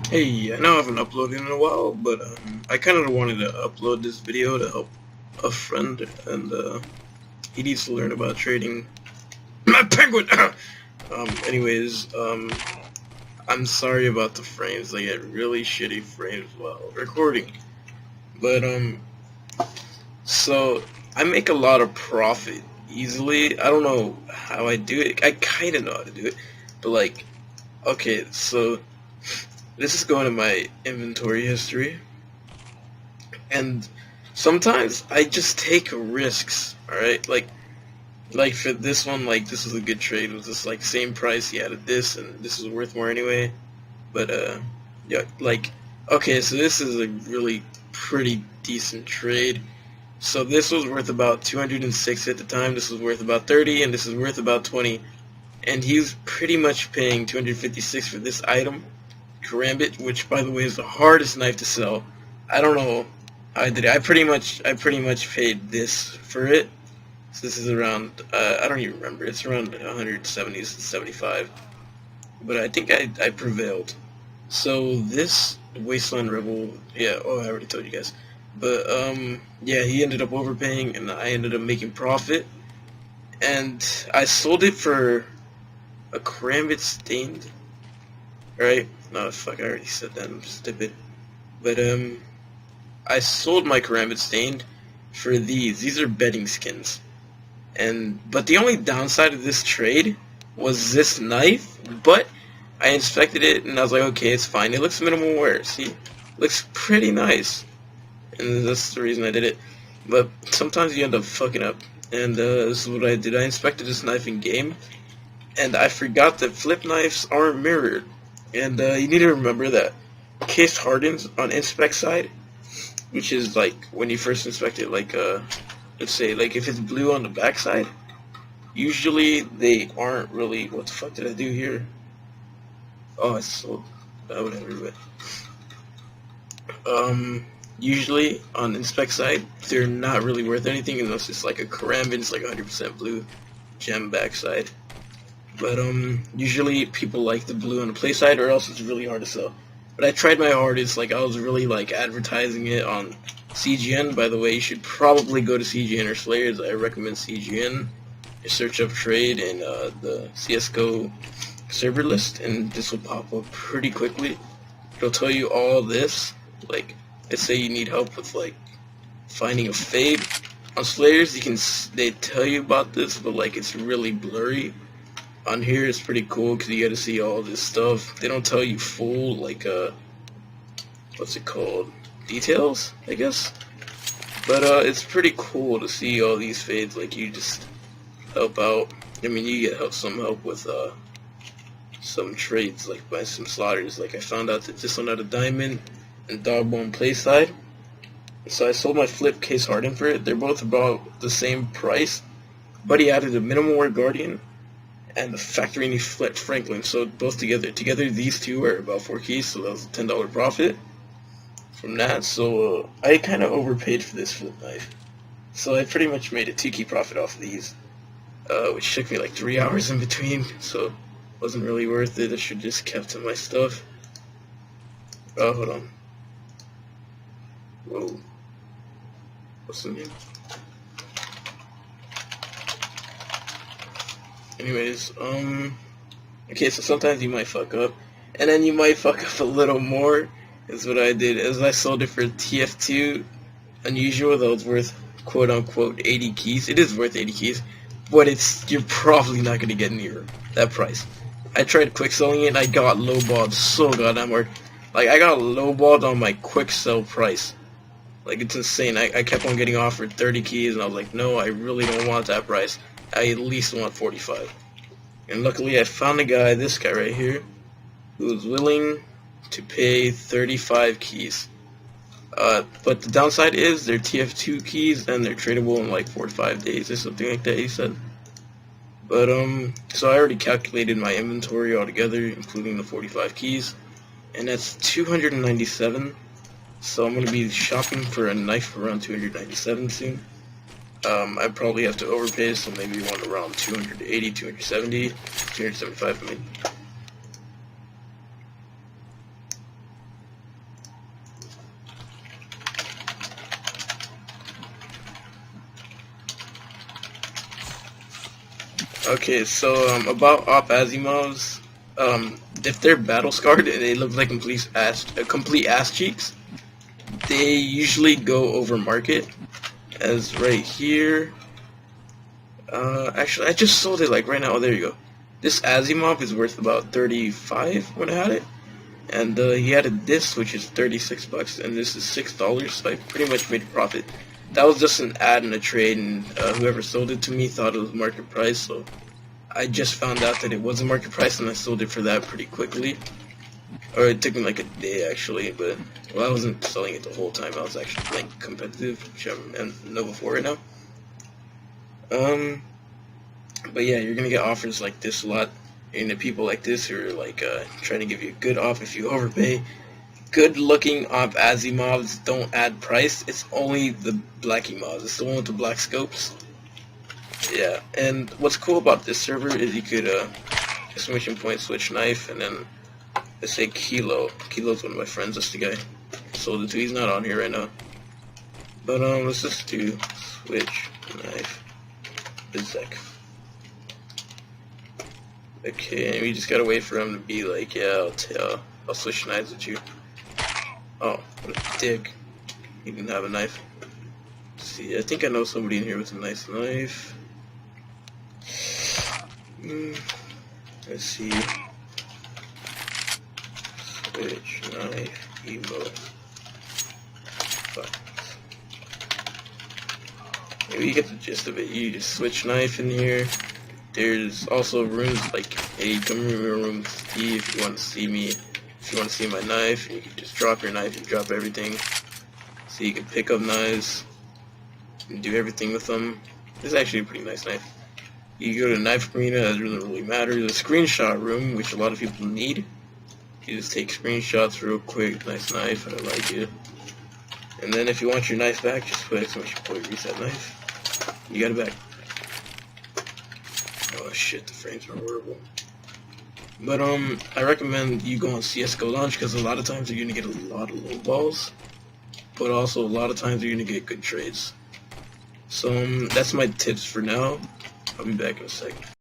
Hey, I know I haven't uploaded in a while, but I kind of wanted to upload this video to help a friend, and he needs to learn about trading. My penguin! I'm sorry about the frames. I get really shitty frames while recording. But, so, I make a lot of profit easily. I don't know how I do it. I kind of know how to do it. But, like, okay, so this is going to my inventory history. And sometimes I just take risks, alright? Like for this one, like this was a good trade. It was just like same price, he added this and this is worth more anyway. But yeah, like okay, so this is a really pretty decent trade. So this was worth about 206 at the time, this was worth about 30, and this is worth about 20. And he's pretty much paying 256 for this item, Karambit, which by the way is the hardest knife to sell. I don't know how I did it. I pretty much paid this for it. So this is around I don't even remember. It's around 170 to 75. But I think I prevailed. So this Wasteland Rebel, yeah, oh I already told you guys. But yeah, he ended up overpaying and I ended up making profit. And I sold it for a Karambit Stained. Right? No, fuck, I already said that. I'm stupid. But I sold my Karambit Stained for these. These are betting skins. But the only downside of this trade was this knife, but I inspected it and I was like, okay, it's fine. It looks minimal wear. See? It looks pretty nice. And that's the reason I did it. But sometimes you end up fucking up. And this is what I did. I inspected this knife in game, and I forgot that flip knives aren't mirrored. And you need to remember that case hardens on inspect side, which is like when you first inspect it, like let's say like if it's blue on the back side, usually they aren't really. What the fuck did I do here? Oh, I sold whatever. But usually on inspect side, they're not really worth anything unless it's like a Karambit, it's like 100% blue gem backside. But usually people like the blue on the play side, or else it's really hard to sell. But I tried my hardest. Like I was really like advertising it on CGN. By the way, you should probably go to CGN or Slayers. I recommend CGN. You search up trade in the CS:GO server list, and this will pop up pretty quickly. It'll tell you all this. Like, let's say you need help with like finding a fade on Slayers. They tell you about this, but like it's really blurry. On here it's pretty cool because you get to see all this stuff. They don't tell you full, like, what's it called? Details, I guess? But, it's pretty cool to see all these fades, like, you just help out. I mean, you get some help with, some trades, like, by some slaughters. Like, I found out that this one had a diamond and dogbone play side. So I sold my flip case harden for it. They're both about the same price. But he added a minimal wear guardian and the factory flip Franklin, so both together these two are about 4 keys, so that was a $10 profit from that. So I kind of overpaid for this flip knife, so I pretty much made a 2 key profit off of these, which took me like 3 hours in between, so it wasn't really worth it. I should just kept my stuff. Oh, hold on. Whoa, what's the name? Anyways, okay, so sometimes you might fuck up, and then you might fuck up a little more, is what I did, as I sold it for TF2 Unusual, that was worth quote-unquote 80 keys. It is worth 80 keys, but you're probably not going to get near that price. I tried quick selling it, and I got lowballed so goddamn hard. Like, I got lowballed on my quick sell price. Like, it's insane. I kept on getting offered 30 keys, and I was like, no, I really don't want that price. I at least want 45. And luckily I found a guy, this guy right here, who was willing to pay 35 keys. But the downside is they're TF2 keys and they're tradable in like 4 to 5 days or something like that, he said. But so I already calculated my inventory altogether, including the 45 keys, and that's 297. So I'm going to be shopping for a knife for around 297 soon. I probably have to overpay, so maybe one around 280, 270, 275, I mean. Okay, so about Op Asimovs, if they're battle scarred and they look like complete ass cheeks, they usually go over market. As right here, actually I just sold it like right now. Oh, there you go. This Asimov is worth about 35 when I had it, and he added this, which is 36 bucks, and this is $6. So I pretty much made a profit. That was just an ad in a trade, and whoever sold it to me thought it was market price, so I just found out that it wasn't market price, and I sold it for that pretty quickly. Or it took me like a day actually, but well, I wasn't selling it the whole time. I was actually playing competitive, which I'm in Nova 4 right now. But yeah, you're gonna get offers like this a lot, and the people like this who are like trying to give you a good off if you overpay. Good looking Op Asimovs don't add price. It's only the black mobs. It's the one with the black scopes. Yeah, and what's cool about this server is you could exclamation point switch knife, and then let's say Kilo. Kilo's one of my friends. That's the guy I sold it to. He's not on here right now. But let's just do switch knife Bizek. Okay, and we just gotta wait for him to be like, yeah, I'll switch knives with you. Oh, what a dick. He didn't have a knife. Let's see, I think I know somebody in here with a nice knife. Let's see. Switch knife Evo. Fuck. Maybe you get the gist of it. You just switch knife in here. There's also rooms like, hey, come in room C if you want to see me. If you want to see my knife, you can just drop your knife, you drop everything. So you can pick up knives and do everything with them. This is actually a pretty nice knife. You go to knife arena, that doesn't really matter. The screenshot room, which a lot of people need. You just take screenshots real quick. Nice knife, I like it. And then if you want your knife back, just put exclamation point reset knife. You got it back. Oh shit, the frames are horrible. But I recommend you go on CSGO launch because a lot of times you're gonna get a lot of low balls, but also a lot of times you're gonna get good trades. So that's my tips for now. I'll be back in a second.